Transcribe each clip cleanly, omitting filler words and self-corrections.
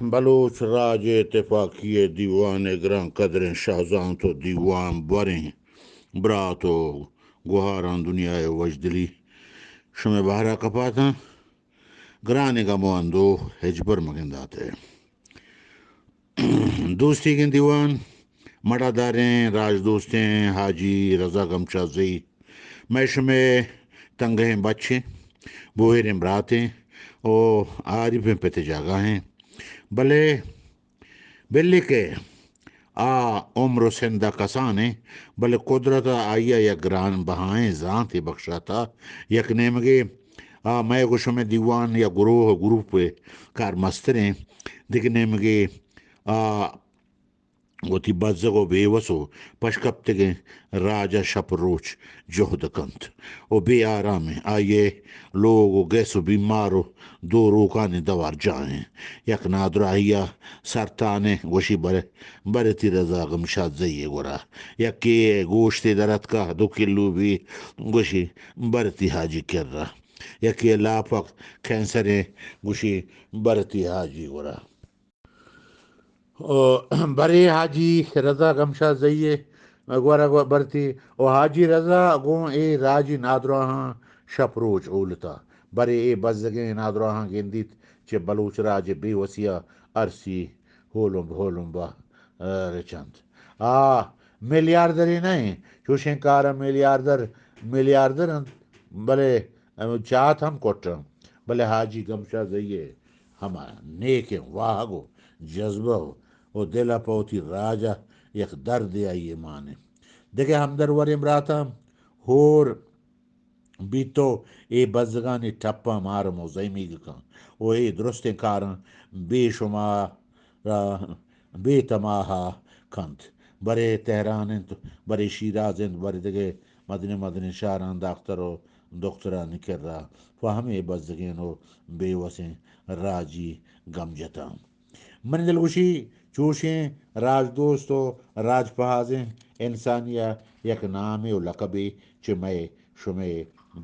بلوچ راج اتفاقی دیوان گران قدریں شاہزاں تو دیوان بریں براتو گوہاران دنیائے وجدلی شمع بہرا کپاتا گرانے کا مواندو ہجبر مگنداتے دوستی کے دیوان مڑا داریں راج دوستیں حاجی رضا گمشا زئی میش میں تنگہیں بچے بوہریں براتیں او عارفیں پتے جاگاہیں بلے بلی کے آ عمر و سندہ کسانے بلے قدرت آئیا یا گران بہائیں زانتی بخشاتا یک نیمگے میں گوشوں میں دیوان یا گروہ گروپ کار مستریں دیکھ نیمگے وتی بزگو بے وسو پشکپتگیں راجا شپ روچ جہد کنت او بے آرام آئیے لوگ گیسو بیمارو دو روکانے دوار جائیں یک نادر آئیا سرطانے گوشی برتی رضا گمشاد زیے گورا یکی گوشت درت کا 2 کلو بھی گوشی برتی حاجی کر رہا یکی لاپک کینسریں گوشی برتی حاجی گورا برے حاجی رضا گمشا زئیے گورا برتی او حاجی رضا گوں اے راجی نادراہاں شپروچ اولتا برے اے بزگیں نادراہاں گندیت چے بلوچ راج بے وسیع عرصی ہولم با رچند ملیاردری نہیں چوشیں کارا ملیاردر بلے چاہت ہم کوٹرم بلے حاجی گمشا زئیے ہما نیک واہ گو جذبہ ہو او دل پوتی راجا یک درد آئیے مانے دیکھے ہمدر ورم راتا ہور بیتو اے بزگانی ٹپا مارمو زیمی گکان او اے درستیں کارن بے شمار بے تماہا کنت برے تہران برے شیراز برے دگے مدنی شہران داخترو دخترا نکر رہا فہمے بزگینو بے وسیں راجی گم جتاں من دلگوشی چوشیں راج دوستو راج پہازیں انسانیہ یک نامے و لقبے چمے شمے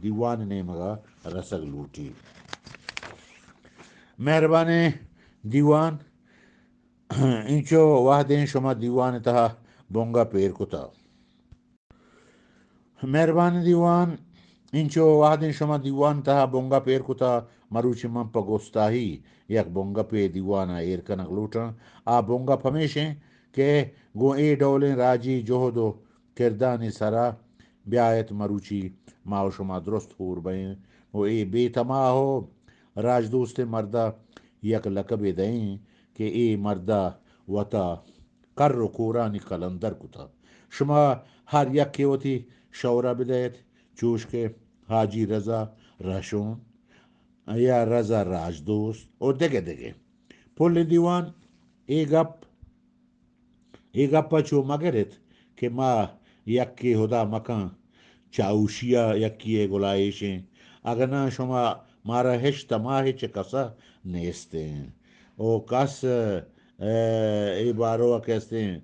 دیوان نے مگا رسگ لوٹی مہربان دیوان انچو وحدیں شما دیوان تہا بونگا پیر کتا مہربان دیوان انچو وحدیں شما دیوان تہا بونگا پیر کتا مروچی من پا گستاہی یک بونگا پہ دیوانا ایر کنک لوٹاں آ بونگا پھمیشیں کہ گو اے ڈولیں راجی جوہدو کردانی سرا بیایت مروچی ماو شما درست ہور بین وہ اے بے تماہ ہو راج دوست مردہ یک لقب دیں کہ اے مردہ وطا کر کورانی قلندر کتا شما ہر یک کے وتی شورہ بدیت چوش کے حاجی رضا رشون یا رضا راج دوست او دگے پل دیوان ای گپا چو مگرت کہ ما یکی ہدا مکان چاوشیا یکی گلائشیں اگنا شما مارا ہش تماہ کسا نیستے ہیں او کس ای بارو کہتے ہیں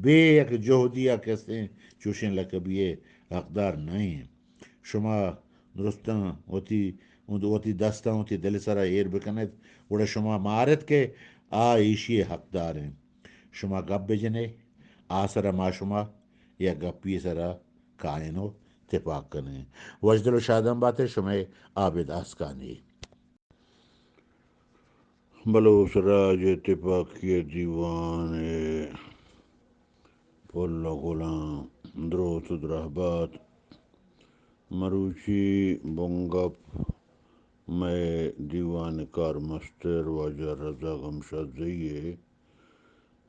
بے یک جہدیہ کہتے ہیں چوشیں لکبیے حقدار نہیں شما درستاں وتی دستاں وتی دل سرا ایر بکنت وڑا شما مارت کے ایشی حقدار ہیں شما گپ بجنے آسرا ما شما یا گپی سرا کائنو اتفاق کنے وجدل و شادم باتیں شمع عابد آسکانی بلوچ راج اتفاقی دیوان پل غلام دروت درہبات مروچی بونگپ میں دیوان کار مستر واجہ رضا گمشاد زئیے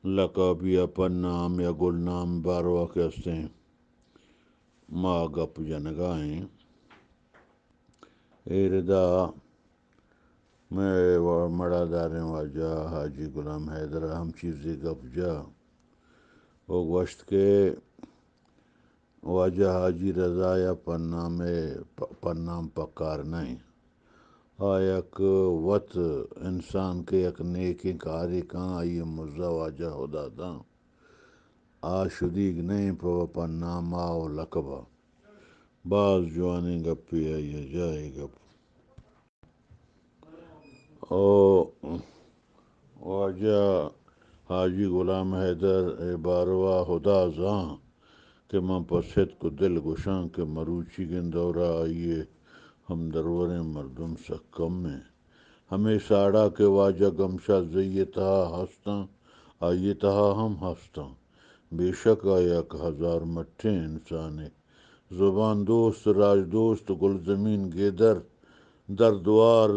لقب یا پنام یا گلنام باروا کہتے ما گپ جنگائیں ایردا میں مڑا داریں واجہ حاجی غلام حیدر ہم چیزیں گپ جا وہ گوشت کے واجہ حاجی رضا یا پنام پکار نہیں آیک وط انسان کے یک نیکی کاری کان آئی مزہ واجہ ہدا دا شدیگ نہیں پنام آو لقبہ بعض جوانی گپی آئی جائے گپ او خواجہ حاجی غلام حیدر اے باروا خدا زاں کہ ماں پسد کو دل گشاں کہ مروچی گندورا آئیے ہم درور مردم سا کم میں ہمیں ساڑا کے واجہ گمشہ زیے تہا ہستاں آئیے تہا ہم ہستاں بے شک آیا کہ ہزار مٹھے انسان زبان دوست راج دوست گل زمین گیدر در دوار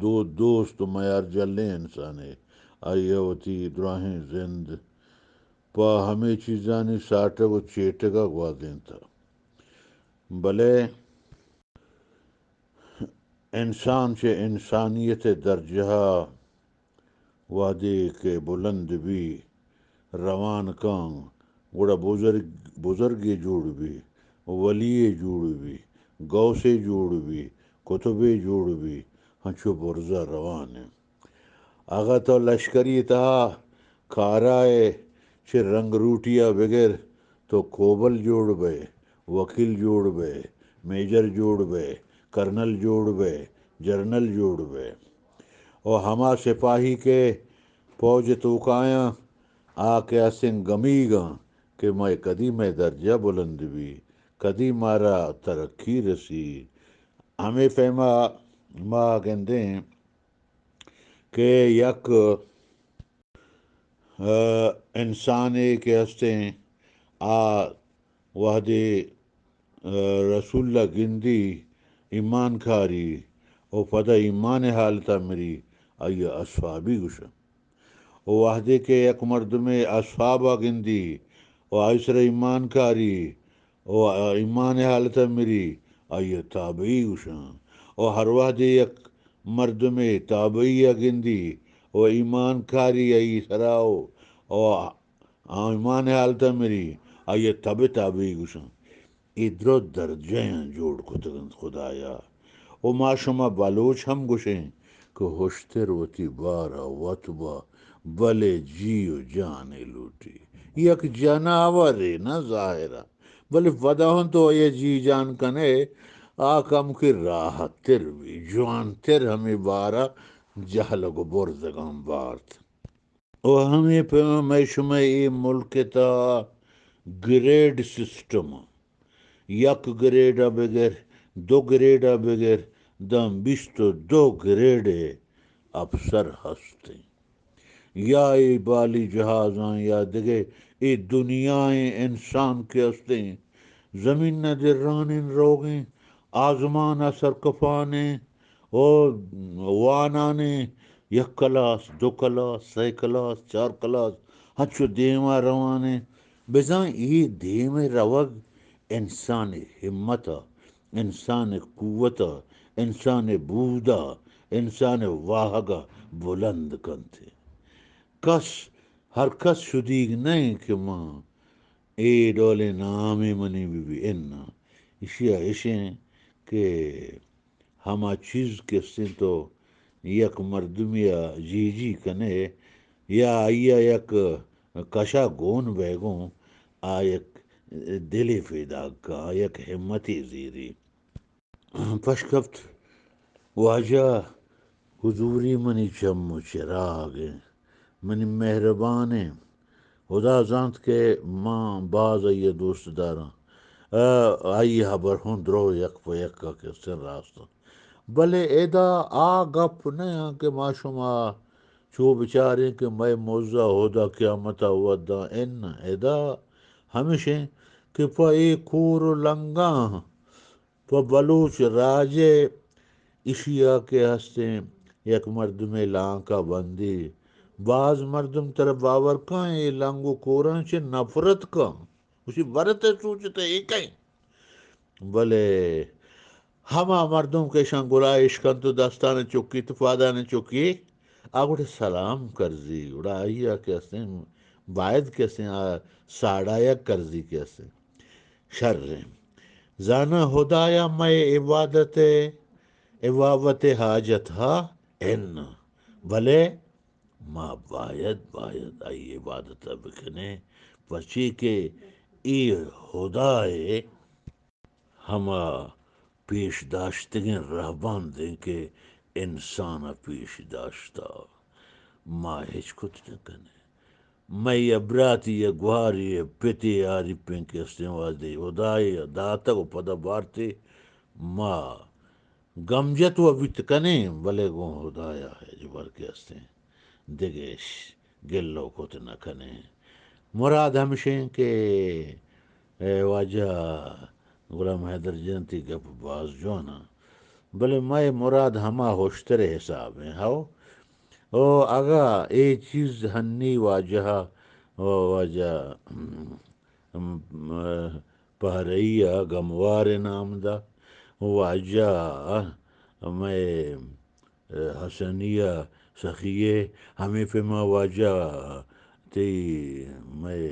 دو دوست میار جلے انسان آئیے ہوتی دراہیں زند پا ہمیں چیزانی ساٹھ و چیٹگا گوادین تھا بلے انسان سے انسانیت درجہ وعدے کے بلند بھی روان کان گوڑا بزرگی جوڑ بھی ولی جوڑ بھی گوسے جوڑ بھی کتبے جوڑ بھی ہنچو برزہ روان آگا تو لشکری تہا کھارائے چھ رنگ روٹیا بغیر تو کوبل جوڑ بے وکیل جوڑ بے میجر جوڑ بے کرنل جوڑ بے جرنل جوڑ بے اور ہما سپاہی کے فوج توکایاں آ کے اسن گمی گاں کہ میں کدی میں درجہ بلند بھی کدی مارا ترقی رسی ہمیں فہما ماں کہندے ہیں کہ یک انسان کے ہستے آ وحدے رسول اللہ گندی ایمان کھاری او پتہ ایمان حالتا میری آئیے اصحابی گشا او وحدے کے یک مرد میں اصحابہ گندی او آئسر ایمان کاری او ایمان حالتا میری آئیے تابعی گشا او ہر وحدے یک مرد میں تابعیہ گندی او ایمان کاری آئی سراؤ او ایمان حالتا میری آئیے تابعی گشا ادرو درجہ جوڑ کتگند خدایا او ما شما بلوچ ہم گشیں کہ ہوشتر وتی بارا وطبا بلے جیو جانے لوٹی یک جناور نہ ظاہرہ بلے ودہن تو یہ جی جان کنے آکم کی راحت تر بھی جوان تر ہمیں بارا جہل کو برزگان بارت او ہمیں میں شما ای ملک تا گریڈ سسٹم یک گریڈ بغیر دو گریڈ بغیر دم بیست دو گریڈ افسر ہستے یا ای بالی جہازاں یا دگے ای دنیائیں انسان کے ہستے زمین نہ درانین روگیں آزمان اثر کفانے اور وانانے یک کلاس دو کلاس سی کلاس چار کلاس ہچو دیما روانے بزاں ای دیم روگ انسان ہمت انسان قوت انسان بودا انسان واہگا بلند کنتے کس ہر کس شدیگ نہیں کہ ماں اے ڈولے نامی منی بھی اننا اشیا اشیں کہ ہما چیز کے سن تو یک مردمیا جی جی کنے یا آئیا یک کشا گون بیگوں آیک دلی فیدا کا یک ہمتی زیری پشکفت واجہ حضوری منی چم و چراغ منی مہربانیں خدا زانت کے ماں باز آئیے دوست داراں آئی حبر ہوں درو یک پہ یک کا کسن راستہ بلے ایدا آ گپ نہیں کہ ما شما چو بچاریں کہ میں موزہ ہودا قیامتا ودا ان ایدا ہمیشہ کہ پا ای کور لنگاں پا بلوچ راجے اشیا کے ہستے یک مرد میں لانکا بندی بعض مردم طرف باور کان یہ لانگو کوران سے نفرت کان اسی برت سوچتے ہی کہیں بلے ہما مردم کے شان گلائش کن تو دستان چکی تو پادان چکی آگوڑے سلام کرزی اڑا آئیا کیسے باید کیسے ساڑا یا کرزی کیسے شر زانا ہدایا میں عبادت حاجت ہا ان بھلے ما باید آئی عبادت بکنے پچی کے ای خدائے ہما پیش داشتگیں رہبان دیں کہ انسان پیش داشتا ما هیچ کت نکنه میں ابراتی گواری پتی آری پنکی استنوازی ودای داتا و پدا بارتی ما گمجت و بیت کنیم ولی گون خدایا ہے جو برکے ہستیں دگش گلو کت نکنے مراد ہمشیں کہ واجہ غلام حیدر جنتی گپ باز جونا بلے میں مراد ہما ہوشتر حساب ہیں ہاؤ او آگا اے چیز ہنی واجہ واجہ پہریا گموار نام دا واجہ میں حسنیہ سخیے ہمیں پہ ما واجہ تی میں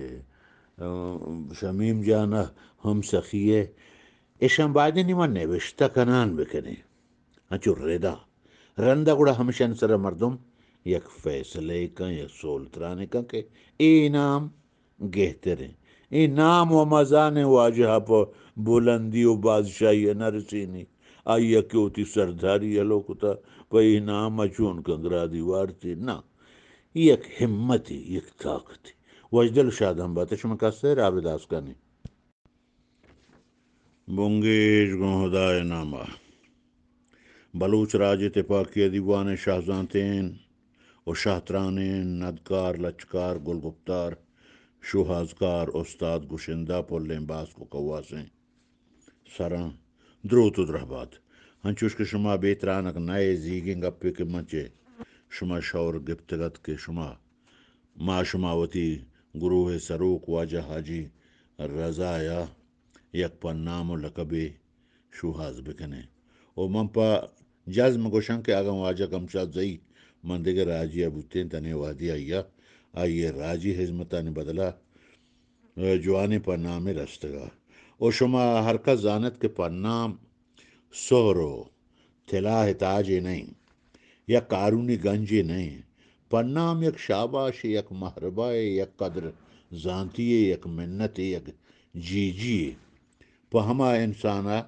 شمیم جانا ہم سخیے اشم بعد نیمان نوشتہ کنان بکنے ہنچو ردا رندہ گوڑا ہمشن سر مردم یک فیصلے کا یک سولترانے کا کہ اے نام گہتے رہیں اے نام و مزانے واجہ پا بلندی و بادشاہی نرسینی آئیا کیوتی سرداری لوکتا پا اے نام چون کنگرا دیوارتی نا یک ہمتی یک طاقتی وجدل شاد ہم بات شما کسے رابط آسکانی بونگیش گن خدای نامہ بلوچ راج تپاکی دیوان شاہزانتین و شاہترانین ندکار لچکار گلگپتار شوہازکار استاد گشندہ پلیں باس کو کواسیں سراں دروت درہباد ہنچوش کے شما بیترانک نئے زیگیں گپے کے منچے شما شور گپتگت کے شما ما شماوتی گروہ سروک واجہ حاجی رضایا یک پا نام و لقبے شوہاز بکنے او من پا جزم گوشن کے آگم واجہ کمشاد زئی من دیگر راجی ابوتین تنے وادی آئیا آئیے راجی حزمتا نے بدلا جوانے پا نام رستگا او شما حرکت زانت کے پا نام سہرو تلاہ تاجے نہیں یا قارونی گنجے نہیں پنام یک شاباش یک محربہ یک قدر زانتی یک منت یک جی جی پا ہما انسانا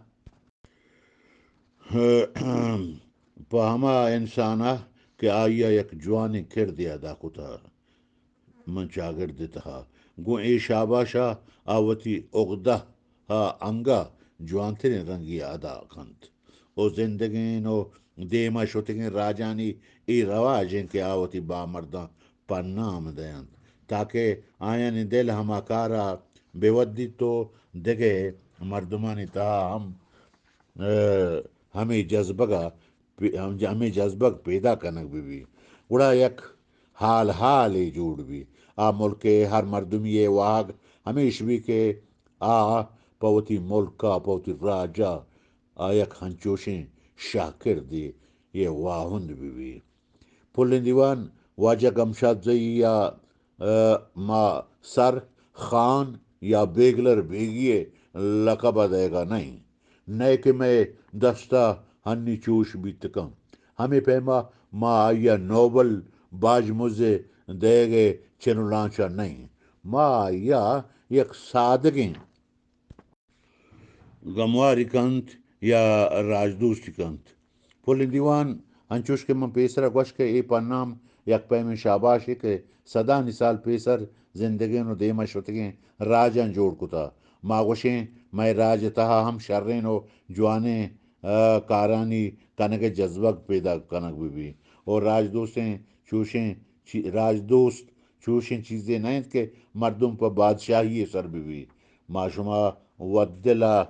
پا ہما انسانا کہ آئیا یک جوانی کردی ادا کتا من چاگرد تہا گو اے شاباشا آوتی اغدہ ہا انگا جوانتر رنگی ادا کنت او زندگین او دیما شتگین راجانی ای رواجیں کہ آوتی با مردان پر نام دیان تاکہ آیان دل ہما کارا بے ودی تو دگے مردمانی تہا ہم ہمیں جذبہ پیدا کنک بھی گڑا یک حال جوڑ بھی آ ملک ہر مردمی واگ ہمیش بھی کہ آ پوتی ملکا پوتی راجا آ یک ہنچوشیں شاکر دی یہ واہند بھی پلن دیوان واجہ گمشاد زئی یا ما سر خان یا بیگلر بیگیے لقب دے گا نہیں نئے کہ میں دستہ ہنی چوش بھی تکم ہمیں پیما ما آئیا نوبل باج مزے دے گے چنو لانچا نہیں ما آئیا یک سادگیں گمواری کنت یا راجدوستی کنت پلن دیوان ہنچوش کے من پیسرا گوش کے ای پا نام یک پیمن شاباشی کے صدا نسال پیسر زندگین و دیما شتگیں راجان جوڑ کتا ما گوشیں میں راج تہا ہم شرین و جوانے کارانی کنک جذبہ پیدا کنک بھی اور راج دوست چوشیں چیزیں نہیں کہ مردم پر بادشاہی سر بھی ما شما ودلا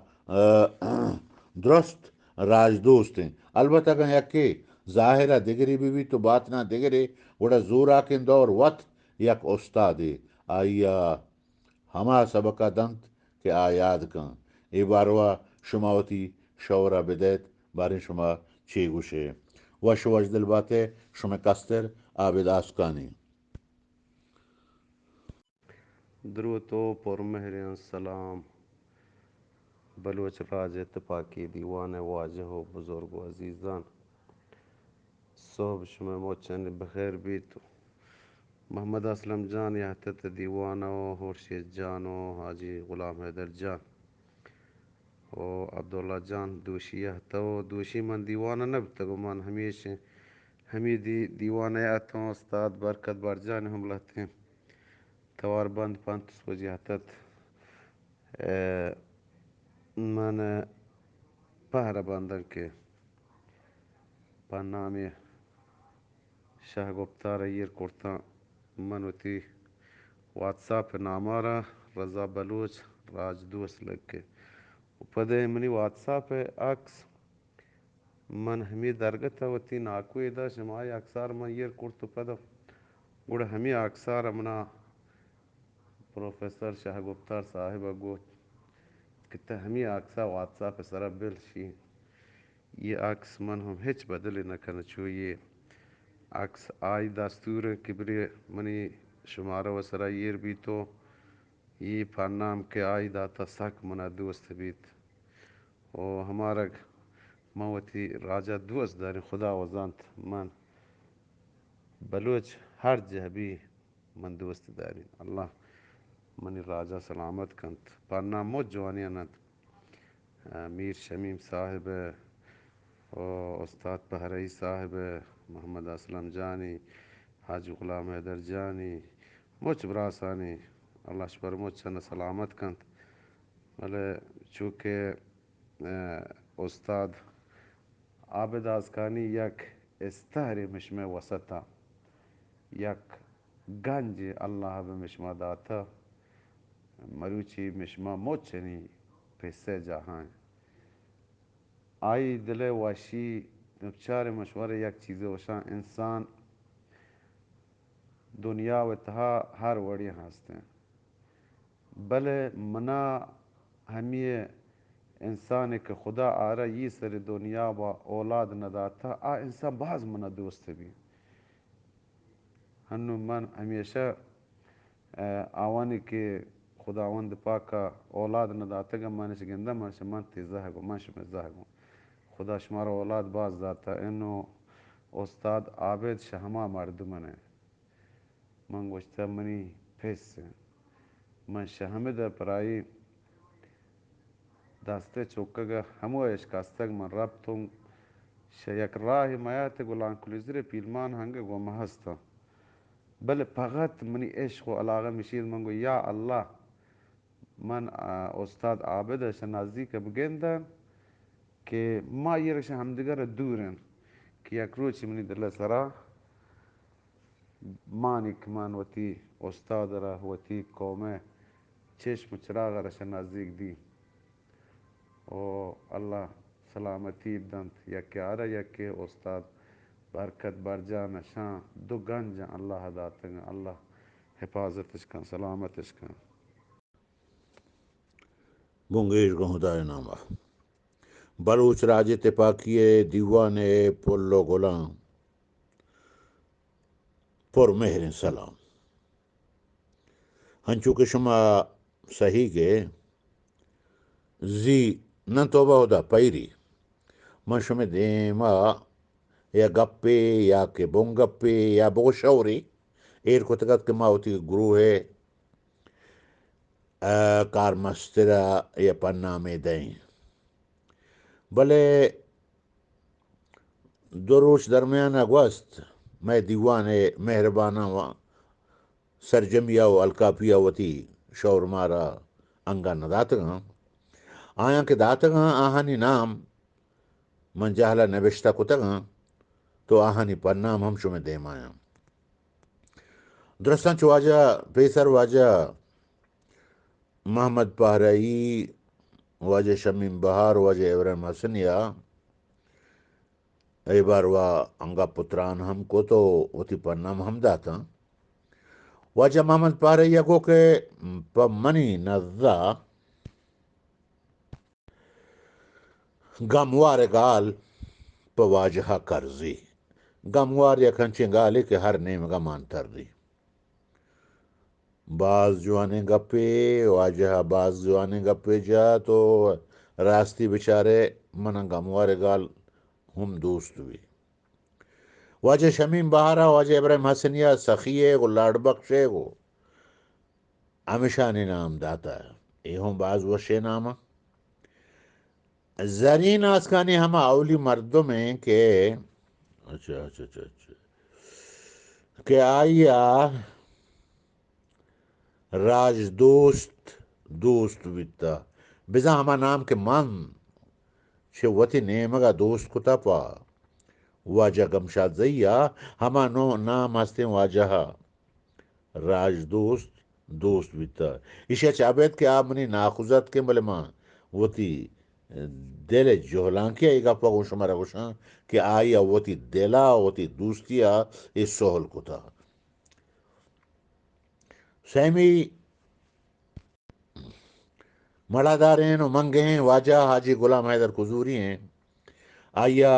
درست راج دوست ہیں البتہ کہ یکی ظاہرہ دگری بھی تو بات نہ دگرے وڑا زورا کے دور وط یک استاد آئیا ہما سبقہ دنت کہ آیاد کن ای باروا شماوتی شورا بدیت بارے شما چی گوشے وش دل باتے شما کستر آبد آسکانی درود و پرمہرین سلام بلوچ راج اتفاقی دیوان واجہ و بزرگ و عزیزان صحب شما موچن بخیر بھی تو محمد اسلم جان یحتت دیوان و خورشید جان و حاجی غلام حیدر جان و عبداللہ جان دوشیہ تو دوشی من دیوانہ نبتگو من ہمیشہ ہمیں دیوانہ اتوں استاد برکت بر جان ہم لہتے ہیں توار بند پانتس بجی حتت من پہر بندن کے پنامی شاہ گفتار ایر کرتا منوتی واٹس ایپ نامارا رضا بلوچ راج دوست لگ کے پدے منی واٹس ایپ عکس من ہمیں درگت وتی ناکوی دا شمائی اکثار من ایر کرتو پدا گوڑا ہمیں اکثار امنا پروفیسر شاہ گفتار صاحب گوت کتا ہمیں اکثار واٹس ایپ سر بل شی یہ عکس من ہم ہچ بدلی نہ کرنا چوئیے عکس آئی دستور کبری منی شمارہ و سرا ایر بھی تو یہ پرنام کے آئی داتا سک منا دوست بیت و ہمارا موتی راجہ دوست داری خدا وزانت من بلوچ ہر جہ بھی من دوست داری اللہ منی راجہ سلامت کنت پرنام موت جوانی انت میر شمیم صاحب و استاد پہرئی صاحب محمد اسلم جانی حاج غلام حیدر جانی مچ براسانی اللہ شپر مچ سلامت کنت بلے چونکہ استاد عابد آزکانی یک استہری مشمع وسطا یک گنج اللہ بمشمع داتا مروچی مشمع موچنی پسے جہاں آئی دل واشی بچار مشورہ یک چیز وشاں انسان دنیا و تہا ہر وڑی ہنستے ہیں بلے منا ہمیں انسان ایک خدا آرہ یہ سر دنیا با اولاد نداتا آ انسان بعض منا دوست بھی ہنو من ہمیشہ آوانی کے خداوند پاکا اولاد نداتا گا منش گندہ منش من تیزہ گو منش مزہ گو خدا شمارا اولاد باز داتا انو استاد عابد شہما مردمن من گوشتا منی پیس من شہمد پرائی داستے چوکگا ہمو اشکاستگ من ربتوں یک راہ میات گلان کلیزر پیلمان ہنگا گو محستا بل فقط منی عشق و علاقہ مشید من گو یا اللہ من استاد عابد اشا نزدیک بگندن کہ ما یہ رشا ہمدگر دورن کہ یک روچی منی دل سرا مانک من وتی استاد را وتی قوم چشم چراغ رشا نزدیک دی او اللہ سلامتی دنت یک آرہ یک استاد برکت برجان شان دو گنج اللہ داتن اللہ حفاظتش کن سلامتش کن بونگیش کو خدای نامہ بلوچ راج تپاکیے دیوان پلو غلام پر مہر سلام ہنچو کہ شما صحیح کے زی نہ توبہ ہودا پیری من شما دیما یا گپے یا کہ بونگپے یا بوشوری ایر کتگت کہ ماوتی گروہ کار مسترا یا پنامے دیں بلے دو روش درمیان اگوست میں دیوان مہربانہ سرجمیہ و الکافیہ وتی شور مارا انگا نہ داتگاں آیا کہ داتگاں آہانی نام من جہلا نوشتہ کتگاں تو آہانی پر نام ہم شمیں دیم آیا درستان چو واجہ پیسر واجہ محمد پہرائی واجہ شمیم بہار واجہ ابراہیم حسنیہ ای بار وا انگا پتران ہم کو تو وتی پر نام ہم داتا واجہ محمد پہرائی کو کہ پا منی نزا گموار گال پا واجہ کرزی گموار یا کھنچیں گالی کہ ہر نیم گا مانتر دی بعض جوانے گپے واجہ بعض جوانے گپے جا تو راستی بچارے منہ گموار گال ہم دوست بھی واجہ شمیم بہارا واجہ ابراہیم حسنیہ سخیے گو لاڈ بخشے گو ہمیشہ نام داتا ہے یہ ہوں بعض وشے نامہ زرین آسکانی ہم اولی مردوں میں کہ اچھا کہ آیا راج دوست بیتا بزا ہما نام کے من چھ وتی نیمگا دوست کتا پا واجہ گمشاد زیا ہما نو نام ہستے واجہ راج دوست بیتا اشیا چابیت کہ آپ منی ناخوزت کے ملے ماں وتی دل جہلان کیا ایگا پا گوشا مرا گوشا کہ آیا وتی دلا وتی دوستیا اس سہل کتا سیمی مڑادار ہیں و منگے ہیں واجہ حاجی غلام حیدر قزوری ہیں آیا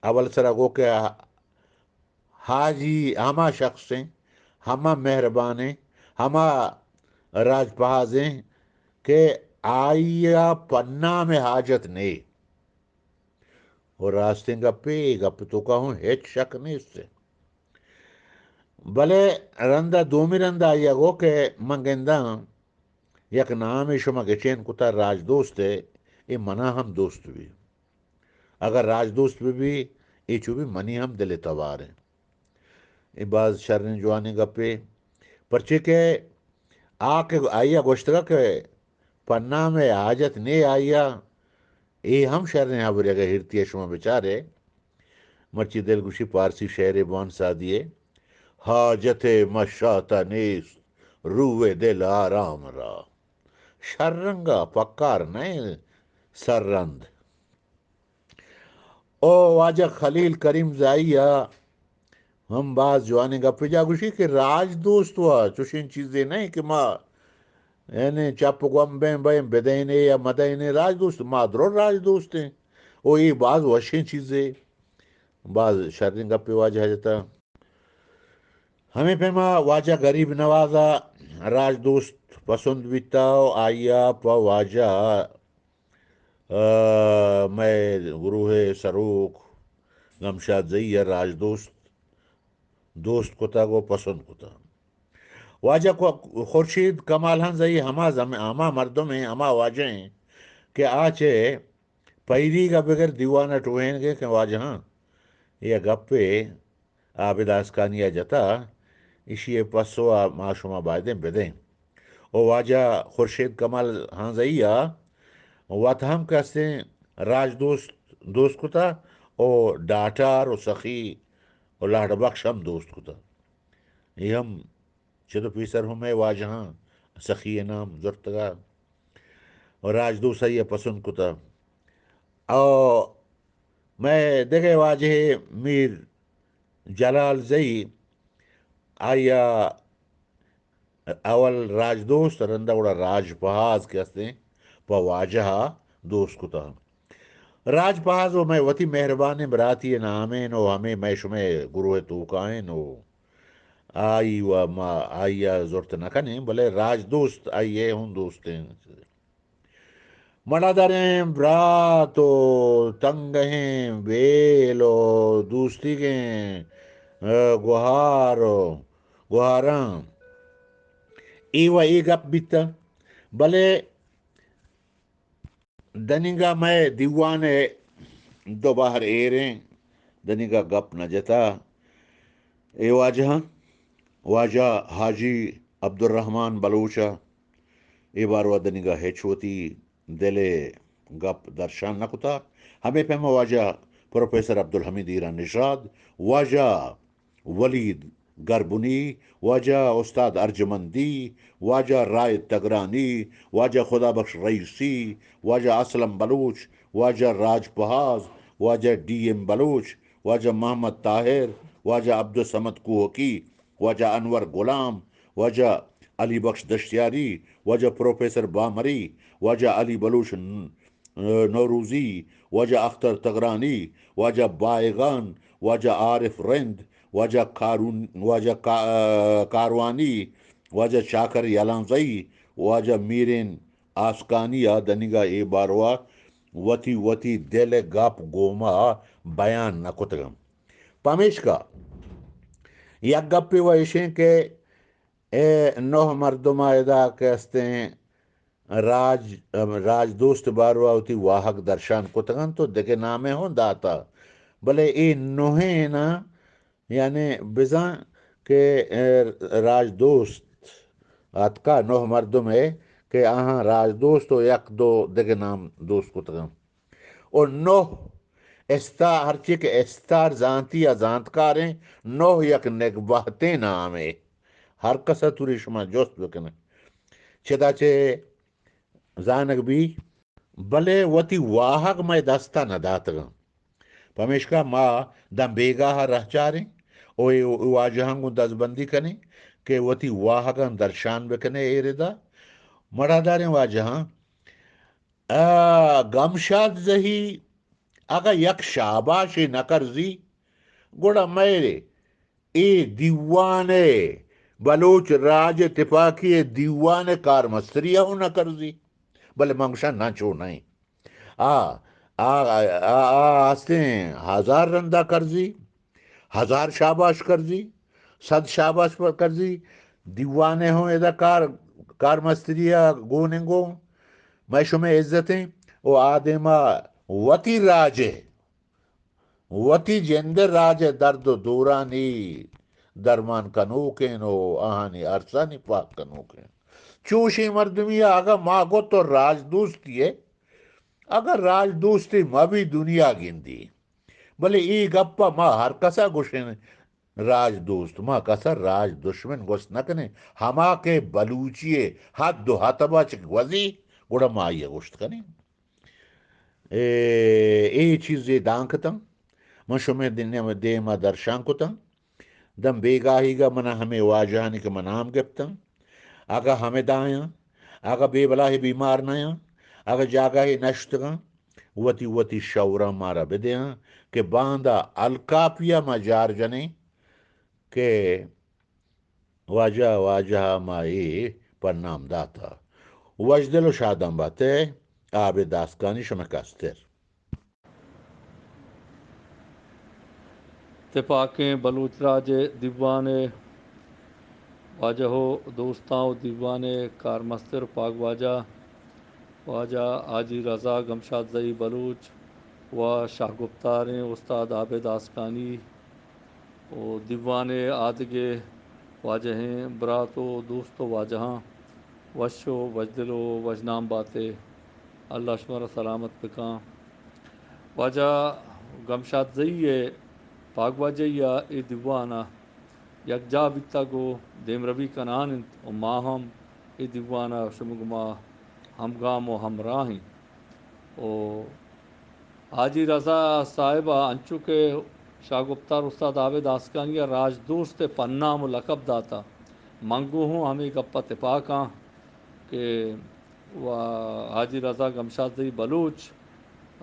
اول سرا گو کہ حاجی ہما شخص ہیں ہما مہربان ہیں ہما راج پہاز ہیں کہ آیا پناہ میں حاجت نہیں اور راستے گپ تو کہوں ہیچ شک نہیں اس سے بلے رندہ دومی رندہ آیا گو کہ منگندہ یک نام شما گچین کتا راج دوست ہے یہ منا ہم دوست بھی اگر راج دوست بھی یہ چو بھی منی ہم دل توار ہیں یہ بعض شرن جوانے گپے پرچے کہ آیا گوشتگا کہ پناہ میں حاجت نہیں آیا یہ ہم شرن حبری اگر ہرتی شما بچارے مرچی دل گوشی پارسی شہر بان سادیے حاجت مشاتا نیست روح دل آرام را شرنگا پکار نہیں سررند او واجہ خلیل کریم زائیا ہم بعض جوانے گپے جا گوشی کہ راج دوست ہوا چوشین چیزیں نہیں کہ ماں یعنی چپ گم بین بین بدینے یا مدینے راج دوست مادرو راج دوست ہیں وہ یہ بعض وشین چیزیں بعض شرن گپے واجہ جاتا ہمیں پیما واجہ غریب نوازا راج دوست پسند بیتا آیا پا واجہ میں گروہ سروک گمشاد زئی راج دوست کتا گو پسند کتا واجہ کو خورشید کمال ہن زئی ہما مردوں میں ہما واجہ ہیں کہ آچے پیری کا بغیر دیوانہ ٹوہین گے کہ واجہ ہاں یہ گپے عابد آسکانیہ جتا اسی پسو ما شما بائدیں بدیں او واجہ خورشید کمال ہاں زئیہ وات ہم کہتے ہیں راج دوست کتا او ڈاٹار و سخی اور لاڈ بخش ہم دوست کتا یہ ہم چلو پیسر ہوں میں واجہ ہاں سخی نام زرتگا اور راج دوست یہ پسند کتا او میں دیکھے واجہ میر جلال زئی آیا اول راج دوست رندہ وڑا راج پہاز کے ہستے پا واجہ دوست کتا راج پہاز و میں وتی مہربان براتی نامین و ہمیں میں شمیں گروہ توکائن و آئی و ما آئیا زورت نکنے بلے راج دوست آئیے ہوں دوستیں مڑا دریں براتو تنگہیں ویلو دوستی گیں گوہاراں ایوہ ای گپ بیتا بلے دنگا میں دیوانے دو باہر ایریں دنگا گپ نہ جتا اے واجہ حاجی عبد الرحمن بلوچہ اے بارو دنگا ہیچوتی دلے گپ درشان نہ کتا ہمیں پیما واجہ پروفیسر عبدالحمید ایران نژاد واجہ ولید گربنی واجہ استاد ارجمندی واجہ رائے تگرانی واجہ خدا بخش رئیسی واجہ اسلم بلوچ واجہ راج پہاز واجہ ڈی ایم بلوچ واجہ محمد طاہر واجہ عبدالصمد کوہکی واجہ انور غلام واجہ علی بخش دشتیاری واجہ پروفیسر بامری واجہ علی بلوچ نوروزی واجہ اختر تگرانی واجہ بائیغان واجہ عارف رند واجہ کاروانی واجہ شاکر یلانزئی واجہ میرین آسکانیہ دنگا اے باروا وتی دل گپ گوما بیان نہ کتگم پمیش کا یک گپی و اشیں کہ اے نوہ مردم آئدہ کہستے ہیں راج دوست بارو آوتی واہک درشان کتگن تو دیکھے نامے ہوں داتا بلے ای نوہیں نا یعنی بزاں کہ راج دوست اتکا نوہ مردم ہے کہ آہاں راج دوست و یک دو دیکھے نام دوست کتگن اور نوہ ہرچی کہ استار زانتی یا زانتکاریں نوہ یک نگبہتے نامے ہر کسا توری شما جوست بکنے چدا چے زانک بھی بلے وتی واہگ میں دستا نہ داتگا پمیشکا ما دم بیگاہ رہ چاریں اوی واجہنگو دز بندی کنے کہ وتی واہگن درشان بکنے ایردا مڑا داریں واجہاں گمشاد زہی اگا یک شاباشی نکرزی گوڑا میرے ای دیوانے بلوچ راج اتفاقی دیوان کار مستریہ ہوں نہ کرزی بلے منگشا نہ چھو نہیں آستے ہزار رندہ کرزی ہزار شاباش کرزی 100 شاباش پر کرزی دیوانے ہوں ادا کار مستریہ گوننگو میں شمیں عزتیں او آدمہ وتی راجے وتی جندر راجے درد و دورانی درمان کنوکین او آہانی ارسانی پاک کنوکین چوشی مردمی آگا ماں گو تو راج دوستی ہے اگر راج دوستی ماں بھی دنیا گندی بلے ای گپا ماں ہر کسا گوشن راج دوست ماں کسا راج دشمن گوست نکنے ہما کے بلوچیے حد و حتبہ چک وزی گوڑا ماں یہ گوشت کنی ای چیزی دانکتاں من شمیں دیما درشان کتاں دم بیگاہی گا منا ہمیں واجہانی کے منام گپتاں آگا ہمیں دایاں آگا بے بلاہی بیمار نیاں آگا جاگاہی نشتگاں وتی شورا مارا بدیاں کہ باندھا الکاپیا ما جار جنے کہ واجہ مائی پر نام داتا وجدل و شادم باتے آب داستانی شمکستر اتفاقیں بلوچ راج دیوانے واجہ ہو دوستاں دیوانے کار مستر پاک واجہ حاجی رضا گمشاد زئی بلوچ و شاہ گفتاریں استاد عابد آسکانی و دیوانے آدگے واجہ ہیں برات و دوست و واجہاں وش و وجدل و وجنام باتے اللہ شمر سلامت بکاں واجہ گمشاد زئی ہے پاک واجہ یا ای دیوانا یک جا بیتا گو دیم روی کنان انت و ما ہم ای دیوانا شمگما ہمگام و ہمراہیں او حاجی رضا صاحبہ انچو کے شاہ گفتار استاد عابد آسکانی راج دوست پنام و لقب داتا منگو ہوں ہمیں گپا اتفاقاں کہ حاجی رضا گمشاد زئی بلوچ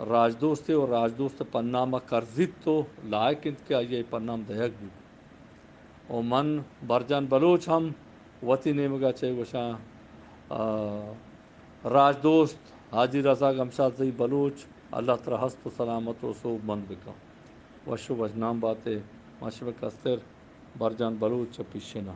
راج دوست اور راج دوست پنامہ کرزت تو لائق انت کیا یہ پنام دہک بھی اور من برجان بلوچ ہم وتی نیمگا چے گوشاں راج دوست حاجی رضا گمشاد زئی بلوچ اللہ تعالی ہست و سلامت و صوب مند بکا وشو وجنام باتے مشرق استر برجان بلوچ پیشنا